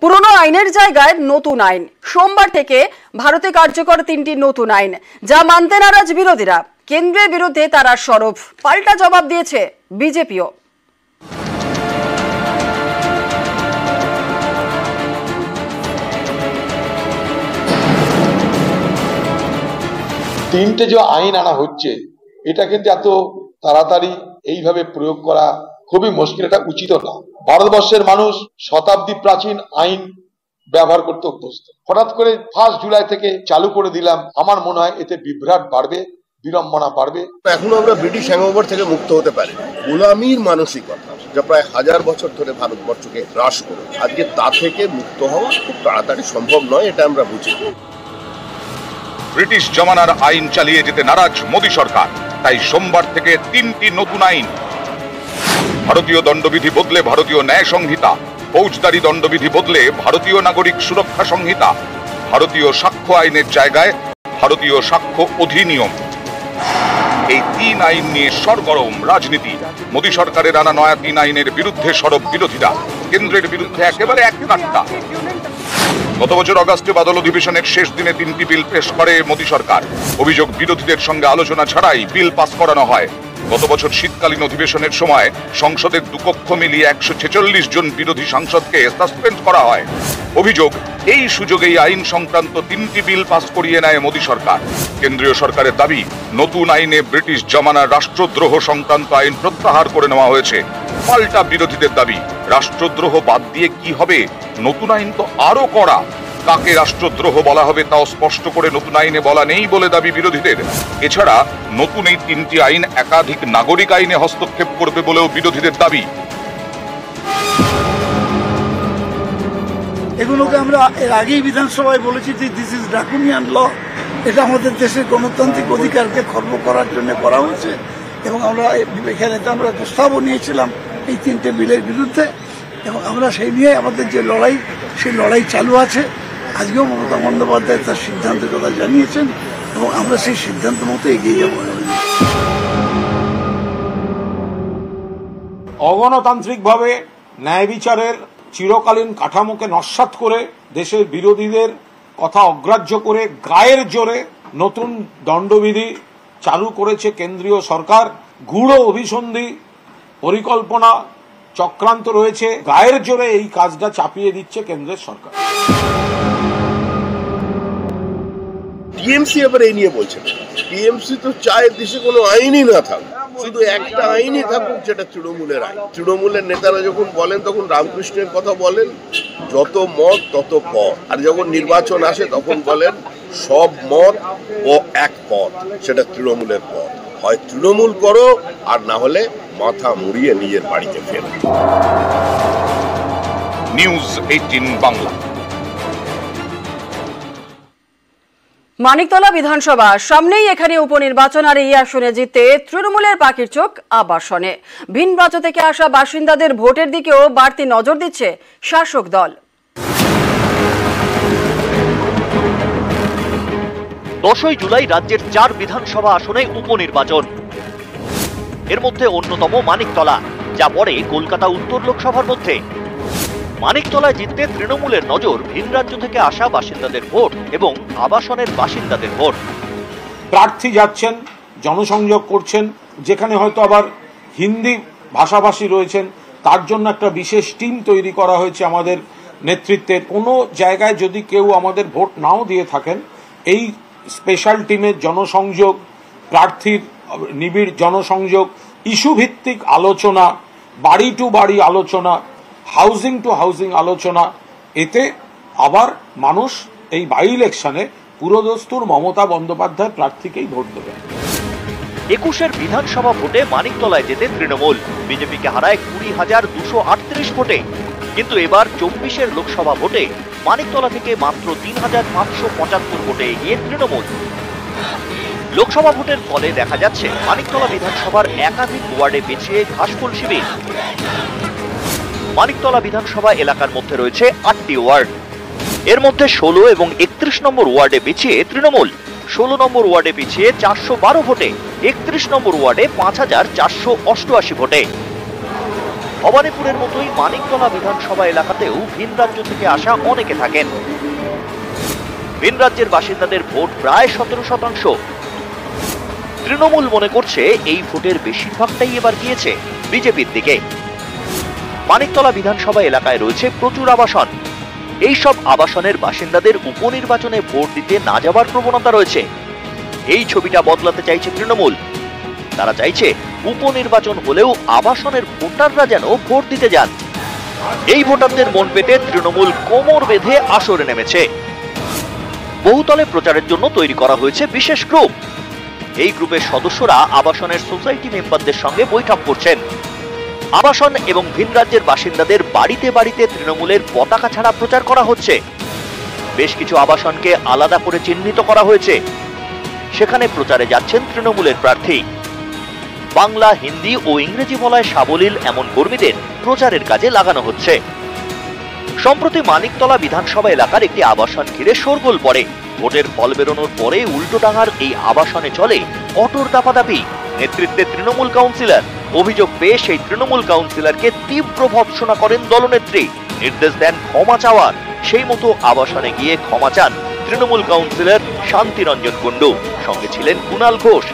পুরনো আইনের জায়গায় নতুন আইন। সোমবার থেকে ভারতে কার্যকর 3টি নতুন আইন, যা মানতে নারাজ বিরোধীরা। কেন্দ্রের বিরুদ্ধে তারা সরব, পাল্টা জবাব দিয়েছে বিজেপিও। তিনটে যে আইন আনা হচ্ছে, এটা কিন্তু এত তাড়াতাড়ি এইভাবে প্রয়োগ করা খুবই মুশকিল, এটা উচিত না। ভারতবর্ষের মানুষ শতাব্দী প্রাচীন আইন ব্যবহার করতে অভ্যস্ত। হঠাৎ করে 1 জুলাই থেকে চালু করে দিলাম, আমার মনে হয় এতে বিভ্রাট বাড়বে, বিড়ম্বনা বাড়বে। এখনো আমরা ব্রিটিশ হ্যাংওভার থেকে মুক্ত হতে পারি। গোলামির মানসিকতা যা প্রায় 1000 বছর ধরে ভারতবর্ষকে গ্রাস করে, আজকে তা থেকে মুক্ত হওয়া খুব তাড়াতাড়ি সম্ভব নয়, এটা আমরা বুঝি। ব্রিটিশ জমানার আইন চালিয়ে যেতে নারাজ মোদী সরকার, তাই সোমবার থেকে 3টি নতুন আইন। ভারতীয় দণ্ডবিধি বদলে ভারতীয় ন্যায় সংহিতা, ফৌজদারি দণ্ডবিধি বদলে ভারতীয় নাগরিক সুরক্ষা সংহিতা, ভারতীয় সাক্ষ্য আইনের জায়গায় ভারতীয় সাক্ষ্য অধিনিয়ম। এই 3 আইন নিয়ে সরগরম রাজনীতি। মোদী সরকারের আনা নয়া 3 আইনের বিরুদ্ধে সরব বিরোধীরা, কেন্দ্রের বিরুদ্ধে একেবারে এককাট্টা। গত বছর অগাস্টে বাদল অধিবেশনের শেষ দিনে 3টি বিল পেশ করে মোদী সরকার। অভিযোগ, বিরোধীদের সঙ্গে আলোচনা ছাড়াই বিল পাস করানো হয়। গত বছর শীতকালীন অধিবেশনের সময় সংসদের দুকক্ষ মিলিয়ে 146 জন বিরোধী সাংসদকে সাসপেন্ড করা হয়। অভিযোগ, এই সুযোগেই আইন সংক্রান্ত 3টি বিল পাস করিয়ে নেয় মোদী সরকার। কেন্দ্রীয় সরকারের দাবি, নতুন আইনে ব্রিটিশ জমানার রাষ্ট্রদ্রোহ সংক্রান্ত আইন প্রত্যাহার করে নেওয়া হয়েছে। পাল্টা বিরোধীদের দাবি, রাষ্ট্রদ্রোহ বাদ দিয়ে কি হবে, নতুন আইন তো আরো কড়া। কাকে রাষ্ট্রদ্রোহ বলা হবে তাও স্পষ্ট করে নতুন আইনে বলা নেই বলে দাবি বিরোধীদের। এছাড়া নতুন এই 3টি আইন একাধিক নাগরিক আইনে হস্তক্ষেপ করবে বলেও বিরোধীদের দাবি। এগুলোকে আমরা এর আগেই বিধানসভায় বলেছি যে দিস ইজ ড্রাকোনিয়ান ল। এটা আমাদের দেশের গণতান্ত্রিক অধিকারকে খর্ব করার জন্য করা হয়েছে, এবং আমরা এখানে আমরা প্রস্তাবও নিয়েছিলাম এই 3টে বিলের বিরুদ্ধে, এবং আমরা সেই নিয়ে আমাদের যে লড়াই, সেই লড়াই চালু আছে। আজকেও মমতা বন্দ্যোপাধ্যায় তার সিদ্ধান্তের কথা জানিয়েছেন, এবং আমরা সেই সিদ্ধান্ত মতো এগিয়ে যাব। অগণতান্ত্রিকভাবে ন্যায় বিচারের চিরকালীন কাঠামোকে নস্যাৎ করে, দেশের বিরোধীদের কথা অগ্রাহ্য করে গায়ের জোরে নতুন দণ্ডবিধি চালু করেছে কেন্দ্রীয় সরকার। গূঢ় অভিসন্ধি, পরিকল্পনা, চক্রান্ত রয়েছে। গায়ের জোরে এই কাজটা চাপিয়ে দিচ্ছে কেন্দ্রের সরকার। টিএমসি এবার এই নিয়ে বলছে, টিএমসি তো চায় দেশে কোনো আইনই না থাকুক, শুধু একটা আইনই থাকুক, যেটা তৃণমূলের আইন। তৃণমূলের নেতারা যখন বলেন তখন রামকৃষ্ণের কথা বলেন, যত মত তত পথ। আর যখন নির্বাচন আসে তখন বলেন সব মত ও এক পথ, সেটা তৃণমূলের পথ। হয় তৃণমূল করো, আর না হলে মাথা মুড়িয়ে নিজের বাড়িতে ফেরো। নিউজ 18 বাংলা। মানিকতলা বিধানসভা সামনেই, এখানে উপনির্বাচন, আর এই আসনে জিততে তৃণমূলের পাখির চোখ আবাসনে। ভিন রাজ্য থেকে আসা বাসিন্দাদের ভোটের দিকেও বাড়তি নজর দিচ্ছে শাসক দল। 10ই জুলাই রাজ্যের 4 বিধানসভা আসনে উপনির্বাচন। এর মধ্যে অন্যতম মানিকতলা, যা পড়ে কলকাতা উত্তর লোকসভার মধ্যে। মানিকতলায় জিততে তৃণমূলের নজর ভিন রাজ্য থেকে আসা বাসিন্দাদের ভোট এবং আবাসনের বাসিন্দাদের ভোট। প্রার্থী যাচ্ছেন, জনসংযোগ করছেন, যেখানে হয়তো আবার হিন্দি ভাষাভাষী রয়েছেন, তার জন্য একটা বিশেষ টিম তৈরি করা হয়েছে আমাদের নেতৃত্বের। কোনো জায়গায় যদি কেউ আমাদের ভোট নাও দিয়ে থাকেন, এই স্পেশাল টিমের জনসংযোগ, প্রার্থীর নিবিড় জনসংযোগ, ইস্যু ভিত্তিক আলোচনা, বাড়ি টু বাড়ি আলোচনা, হাউজিং টু হাউজিং আলোচনা, এতে আবার মানুষ এই বাই ইলেকশনে পুরোদস্তুর মমতা বন্দ্যোপাধ্যায় প্রার্থীকেই ভোট দেবে। 21-এর বিধানসভা ভোটে মানিকতলায় যেতে তৃণমূল বিজেপিকে হারায় 20,238 ভোটে। কিন্তু এবার 24-এর লোকসভা ভোটে মানিকতলা থেকে মাত্র 3,575 ভোটে এগিয়ে তৃণমূল। লোকসভা ভোটের ফলে দেখা যাচ্ছে মানিকতলা বিধানসভার একাধিক ওয়ার্ডে পেছিয়ে ঘাসফুল শিবির। মানিকতলা বিধানসভা এলাকার মধ্যে রয়েছে 8টি ওয়ার্ড। এর মধ্যে 16 এবং 31 নম্বর ওয়ার্ডে পিছিয়ে তৃণমূল, 16 নম্বর ওয়ার্ডে পিছিয়ে 412 ভোটে, 31 নম্বর ওয়ার্ডে 5,488 ভোটে। ভবানীপুরের মতোই মানিকতলা বিধানসভা এলাকাতেও ভিন রাজ্য থেকে আসা অনেকে থাকেন। ভিন রাজ্যের বাসিন্দাদের ভোট প্রায় 17%। তৃণমূল মনে করছে এই ভোটের বেশিরভাগটাই এবার গিয়েছে বিজেপির দিকে। মানিকতলা বিধানসভা এলাকায় রয়েছে প্রচুর আবাসন। এই সব আবাসনের বাসিন্দাদের উপনির্বাচনে ভোট দিতে না যাওয়ার প্রবণতা রয়েছে। এই ছবিটা বদলাতে চাইছে তৃণমূল। তারা চাইছে উপনির্বাচন হলেও আবাসনের ভোটাররা যেন ভোট দিতে যান। এই ভোটারদের মন পেতে তৃণমূল কোমর বেঁধে আসরে নেমেছে। বহুতলে প্রচারের জন্য তৈরি করা হয়েছে বিশেষ গ্রুপ। এই গ্রুপের সদস্যরা আবাসনের সোসাইটি মেম্বারদের সঙ্গে বৈঠক করছেন। আবাসন এবং ভিন রাজ্যের বাসিন্দাদের বাড়িতে বাড়িতে তৃণমূলের পতাকা ছাড়া প্রচার করা হচ্ছে। বেশ কিছু আবাসনকে আলাদা করে চিহ্নিত করা হয়েছে। সেখানে প্রচারে যাচ্ছেন তৃণমূলের প্রার্থী। বাংলা, হিন্দি ও ইংরেজি বলায় সাবলীল এমন কর্মীদের প্রচারের কাজে লাগানো হচ্ছে। সম্প্রতি মানিকতলা বিধানসভা এলাকার একটি আবাসন ঘিরে শোরগোল পড়ে। ভোটের ফল বেরোনোর পরে উল্টোডাঙ্গার এই আবাসনে চলে অটোর দাপাদাপি। নেতৃত্বে তৃণমূল কাউন্সিলর। অভিযোগ পেয়ে সেই তৃণমূল কাউন্সিলরকে তীব্র ভর্ৎসনা করেন দলনেত্রী। নির্দেশ দেন ক্ষমা চাওয়ার। সেই মতো আবাসনে গিয়ে ক্ষমা চান তৃণমূল কাউন্সিলর শান্তিরঞ্জন কুণ্ডু। সঙ্গে ছিলেন কুণাল ঘোষ।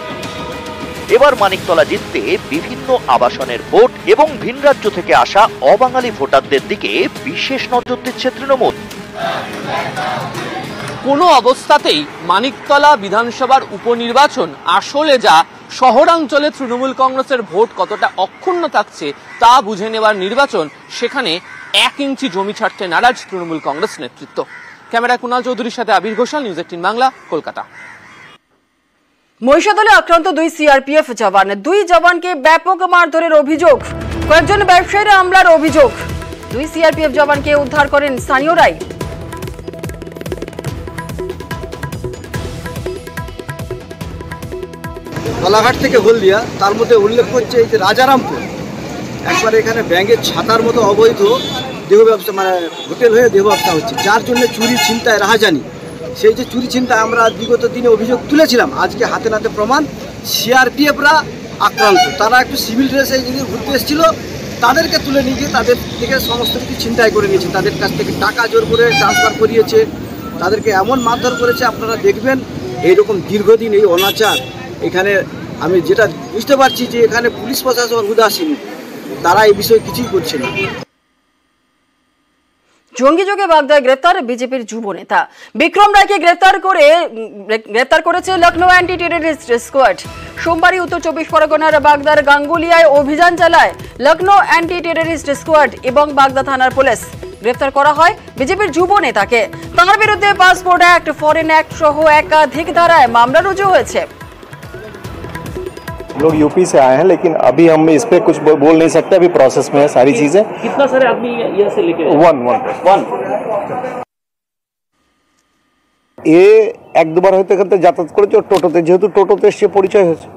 এবার মানিকতলা জিততে বিভিন্ন আবাসনের ভোট এবং ভিন রাজ্য থেকে আসা অবাঙালি ভোটারদের দিকে বিশেষ নজর দিচ্ছে তৃণমূল। কোনো অবস্থাতেই মানিকতলা বিধানসভার উপনির্বাচন আসলে যা শহরাঞ্চলে তৃণমূল কংগ্রেসের ভোট কতটা অক্ষুণ্ণ থাকছে তা বুঝে নেওয়ার নির্বাচন। সেখানে 1 ইঞ্চি জমি ছাড়তে নারাজ তৃণমূল কংগ্রেস নেতৃত্ব। ক্যামেরায় কুণাল চৌধুরীর সাথে আবির ঘোষাল, নিউজ 18 বাংলা, কলকাতা। মহিষাদলে আক্রান্ত 2 সিআরপিএফ জওয়ান। 2 জওয়ানকে ব্যাপক মারধরের অভিযোগ। কয়েকজন ব্যবসায়ীর হামলার অভিযোগ। 2 সিআরপিএফ জওয়ানকে উদ্ধার করেন স্থানীয়রাই। কোলাঘাট থেকে হলদিয়া, তার মধ্যে উল্লেখ করছে এই যে রাজারামপুর, একবার এখানে ব্যাঙের ছাতার মতো অবৈধ দেহ ব্যবসা, মানে হোটেল হয়ে দেহ ব্যবসা হচ্ছে, যার জন্য চুরি ছিনতাই রাহাজানি। সেই যে চুরি ছিনতাই আমরা বিগত দিনে অভিযোগ তুলেছিলাম, আজকে হাতে নাতে প্রমাণ। সিআরপিএফরা আক্রান্ত। তারা একটু সিভিল ড্রেসে ঘুরতে এসেছিল, তাদেরকে তুলে নিয়ে গিয়ে তাদের থেকে সমস্ত কিছু ছিনতাই করে নিয়েছে। তাদের কাছ থেকে টাকা জোর করে ট্রান্সফার করিয়েছে, তাদেরকে এমন মারধর করেছে। আপনারা দেখবেন এইরকম দীর্ঘদিন এই অনাচার এখানে। আমি যেটা বুঝতে পারছি যে এখানে পুলিশ প্রশাসন উদাসীন, তারা এই বিষয়ে কিছুই করছে না। জঙ্গি যোগে বাগদায় গ্রেফতার বিজেপির যুব নেতা বিক্রম রায়কে গ্রেফতার করেছে লখনৌ অ্যান্টি টেররিস্ট স্কোয়াড। সোমবারই উত্তর 24 পরগনার বাগদার গাঙ্গুলিয়ায় অভিযান চালায় লখনৌ অ্যান্টি টেররিস্ট স্কোয়াড এবং বাগদা থানার পুলিশ। গ্রেফতার করা হয় বিজেপির যুব নেতাকে। তার বিরুদ্ধে পাসপোর্ট অ্যাক্ট, ফরেন অ্যাক্ট সহ একাধিক ধারায় মামলা রুজু হয়েছে। लोग यूपी से आए हैं, लेकिन अभी हम इस पे कुछ बोल नहीं सकते, अभी प्रोसेस में है सारी चीजें। कितना सारे आदमी यहाँ से लेके? वन এ 1-2বার হয়তো এখান থেকে যাতায়াত করেছে। টোটোতে, যেহেতু টোটোতে এসছে পরিচয় হয়েছে,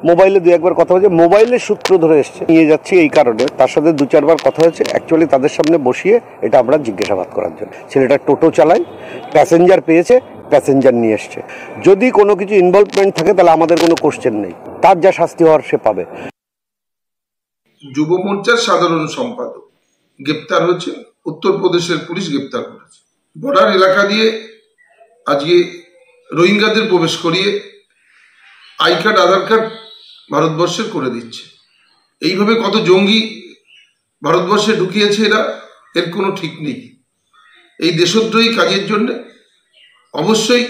মোবাইলে 2-1বার কথা হয়েছে, মোবাইলের সূত্র ধরে এসছে। নিয়ে যাচ্ছি এই কারণে, তার সাথে 2-4বার কথা হয়েছে। অ্যাকচুয়ালি তাদের সামনে বসিয়ে এটা আমরা জিজ্ঞাসাবাদ করার জন্য। ছেলেটা টোটো চালায়, প্যাসেঞ্জার পেয়েছে, প্যাসেঞ্জার নিয়ে এসছে। যদি কোনো কিছু ইনভলভমেন্ট থাকে তাহলে আমাদের কোনো কোশ্চেন নেই, তার যা শাস্তি হওয়ার সে পাবে। যুব মোর্চার সাধারণ সম্পাদক গ্রেপ্তার হচ্ছে, উত্তরপ্রদেশের পুলিশ গ্রেপ্তার করেছে। বর্ডার এলাকা দিয়ে আজকে রোহিঙ্গাদের প্রবেশ করিয়ে আই কার্ড, আধার কার্ড ভারতবর্ষের করে দিচ্ছে। এইভাবে কত জঙ্গি ভারতবর্ষে ঢুকিয়েছে এরা, এর কোনো ঠিক নেই। এই দেশদ্রোহী কাজের জন্য অবশ্যই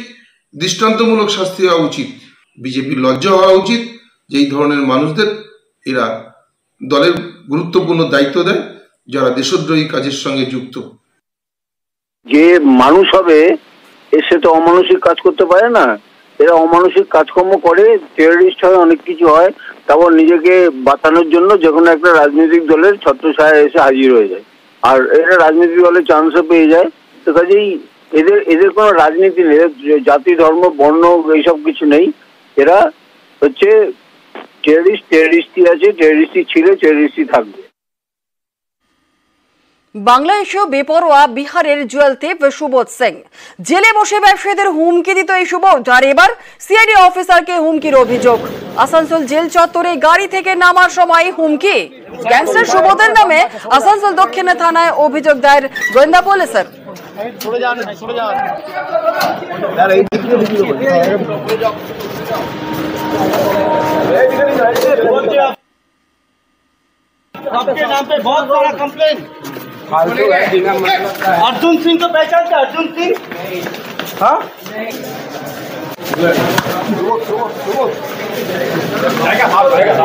দৃষ্টান্তমূলক শাস্তি হওয়া উচিত। বিজেপির লজ্জা হওয়া উচিত যে এই ধরনের মানুষদের এরা দলের গুরুত্বপূর্ণ দায়িত্ব দেয়, যারা দেশদ্রোহী কাজের সঙ্গে যুক্ত। যে মানুষ হবে এসে তো অমানসিক কাজ করতে পারে না। এরা অমানসিক কাজকর্ম করে, টেররিস্ট হয়, অনেক কিছু হয়। তারপর নিজেকে বাঁচানোর জন্য যে কোনো একটা রাজনৈতিক দলের ছত্রছায়ায় এসে হাজির হয়ে যায়, আর এরা রাজনৈতিক দলের চান্সও পেয়ে যায়। তো কাজেই এদের কোনো রাজনীতি নেই, জাতি, ধর্ম, বর্ণ এইসব কিছু নেই। এরা হচ্ছে টেররিস্টই আছে, টেররিস্টই ছিল, টেররিস্টই থাকবে। বাংলাদেশেও বেপরোয়া বিহারের জুয়েলথিপ সুবোধ সিং। জেলে বসে ব্যবসায়ীদের হুমকি দিত এই সুবোধ, আর এবার সিআইডি অফিসারকে হুমকির অভিযোগ। আসানসোল জেল চত্বরে গাড়ি থেকে নামার সময় হুমকি। গ্যাংস্টার সুবোধের নামে আসানসোল দক্ষিণে থানায় অভিযোগ দায়ের গোয়েন্দা পুলিশের। आपके नाम पे बहुत सारा कंप्लेन। अर्जुन सिंह को पहचानते? अर्जुन सिंह, हाँ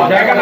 जाएगा